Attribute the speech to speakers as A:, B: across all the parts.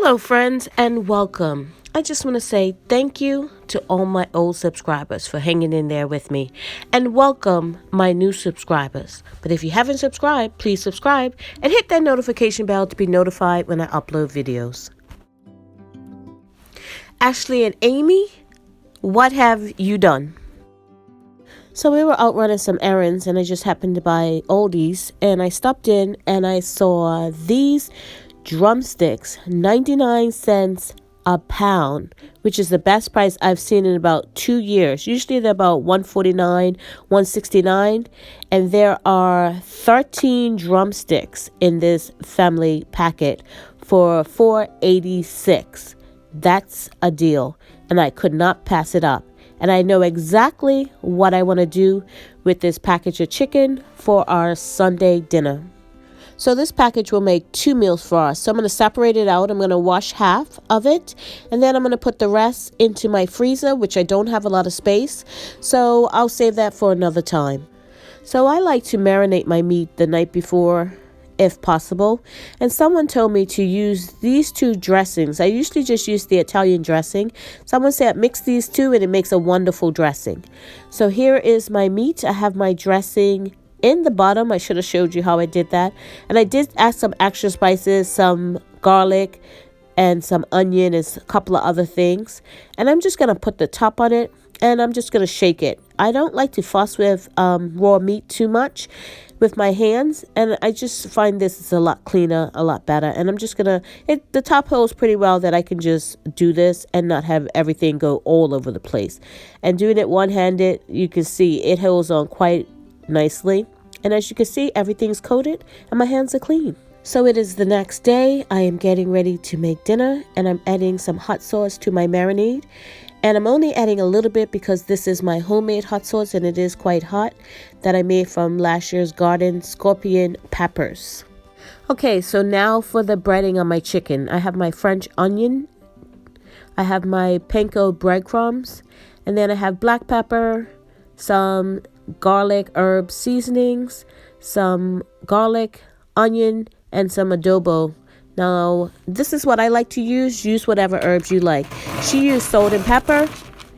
A: Hello, friends, and welcome. I just want to say thank you to all my old subscribers for hanging in there with me, and welcome my new subscribers. But if you haven't subscribed, please subscribe and hit that notification bell to be notified when I upload videos. Ashley and Amy, what have you done? So we were out running some errands, and I just happened to buy oldies, and I stopped in and I saw these drumsticks, 99 cents a pound, which is the best price I've seen in about 2 years. Usually they're about $149, $169, and there are 13 drumsticks in this family packet for $4.86. That's a deal, and I could not pass it up. And I know exactly what I want to do with this package of chicken for our Sunday dinner. So this package will make 2 meals for us. So I'm going to separate it out. I'm going to wash half of it, and then I'm going to put the rest into my freezer, which I don't have a lot of space. So I'll save that for another time. So I like to marinate my meat the night before, if possible. And someone told me to use these two dressings. I usually just use the Italian dressing. Someone said mix these two and it makes a wonderful dressing. So here is my meat. I have my dressing in the bottom. I should have showed you how I did that. And I did add some extra spices, some garlic and some onion and a couple of other things. And I'm just going to put the top on it and I'm just going to shake it. I don't like to fuss with raw meat too much with my hands, and I just find this is a lot cleaner, a lot better. And I'm just going to, the top holds pretty well that I can just do this and not have everything go all over the place. And doing it one-handed, you can see it holds on quite nicely, and as you can see, everything's coated and my hands are clean. So it is the next day. I am getting ready to make dinner, and I'm adding some hot sauce to my marinade, and I'm only adding a little bit because this is my homemade hot sauce and it is quite hot, that I made from last year's garden scorpion peppers. Okay, so now for the breading on my chicken. I have my French onion, I have my panko breadcrumbs, and then I have black pepper, some garlic herb seasonings, some garlic, onion, and some adobo. Now, this is what I like to use. Use whatever herbs you like. She used salt and pepper,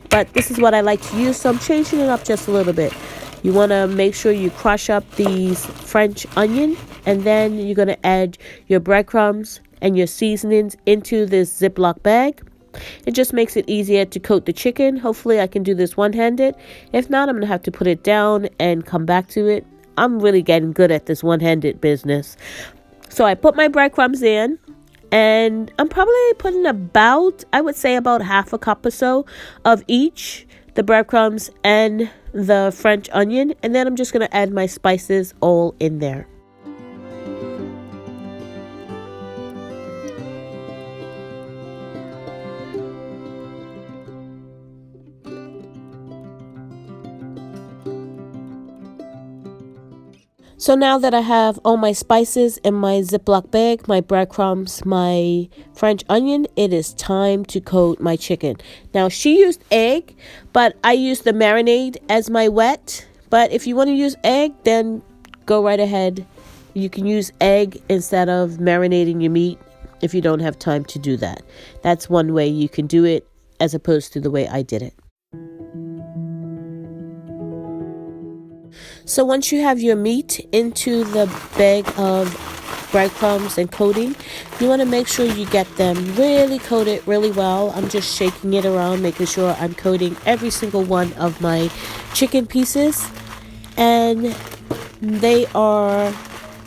A: but this is what I like to use, so I'm changing it up just a little bit. You want to make sure you crush up these French onion, and then you're going to add your breadcrumbs and your seasonings into this Ziploc bag. It just makes it easier to coat the chicken. Hopefully I can do this one-handed. If not, I'm going to have to put it down and come back to it. I'm really getting good at this one-handed business. So I put my breadcrumbs in, and I'm probably putting about, I would say about half a cup or so of each, the breadcrumbs and the French onion. And then I'm just going to add my spices all in there. So now that I have all my spices in my Ziploc bag, my breadcrumbs, my French onion, it is time to coat my chicken. Now, she used egg, but I used the marinade as my wet. But if you want to use egg, then go right ahead. You can use egg instead of marinating your meat if you don't have time to do that. That's one way you can do it as opposed to the way I did it. So once you have your meat into the bag of breadcrumbs and coating, you want to make sure you get them really coated really well. I'm just shaking it around, making sure I'm coating every single one of my chicken pieces. And they are,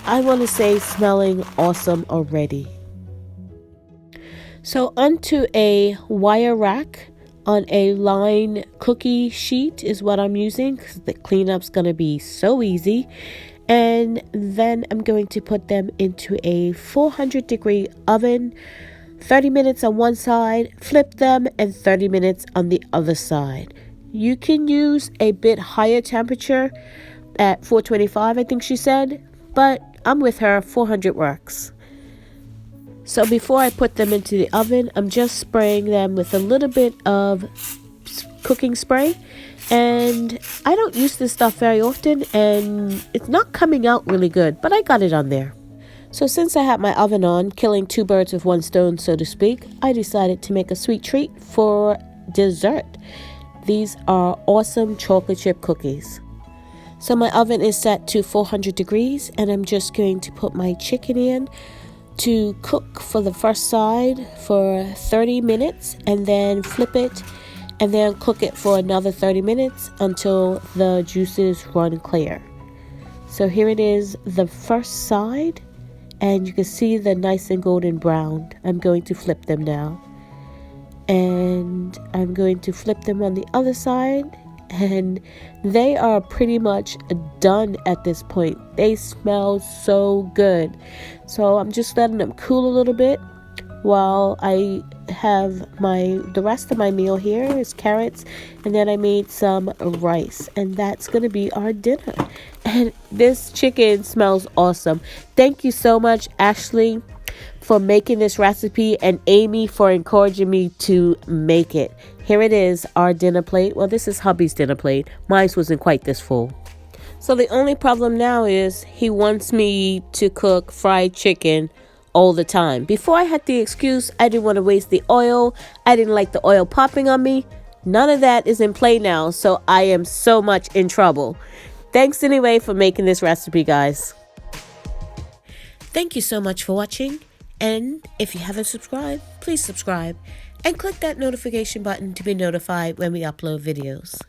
A: I want to say, smelling awesome already. So onto a wire rack on a line cookie sheet is what I'm using, because the cleanup's going to be so easy. And then I'm going to put them into a 400-degree oven, 30 minutes on one side, flip them, and 30 minutes on the other side. You can use a bit higher temperature at 425, I think she said, but I'm with her, 400 works. So before I put them into the oven, I'm just spraying them with a little bit of cooking spray. And I don't use this stuff very often, and it's not coming out really good, but I got it on there. So since I had my oven on, killing two birds with one stone, so to speak, I decided to make a sweet treat for dessert. These are awesome chocolate chip cookies. So my oven is set to 400 degrees and I'm just going to put my chicken in to cook for the first side for 30 minutes and then flip it and then cook it for another 30 minutes until the juices run clear. So here it is, the first side, and you can see the nice and golden brown. I'm going to flip them now. And I'm going to flip them on the other side, and they are pretty much done at this point. They smell so good. So I'm just letting them cool a little bit while I have the rest of my meal here is carrots, and then I made some rice, and that's gonna be our dinner. And this chicken smells awesome. Thank you so much, Ashley, for making this recipe, and Amy for encouraging me to make it. Here it is, our dinner plate. Well, this is hubby's dinner plate. Mine wasn't quite this full. So the only problem now is he wants me to cook fried chicken all the time. Before I had the excuse I didn't want to waste the oil. I didn't like the oil popping on me. None of that is in play now, so I am so much in trouble. Thanks anyway for making this recipe, guys. Thank you so much for watching. And if you haven't subscribed, please subscribe and click that notification button to be notified when we upload videos.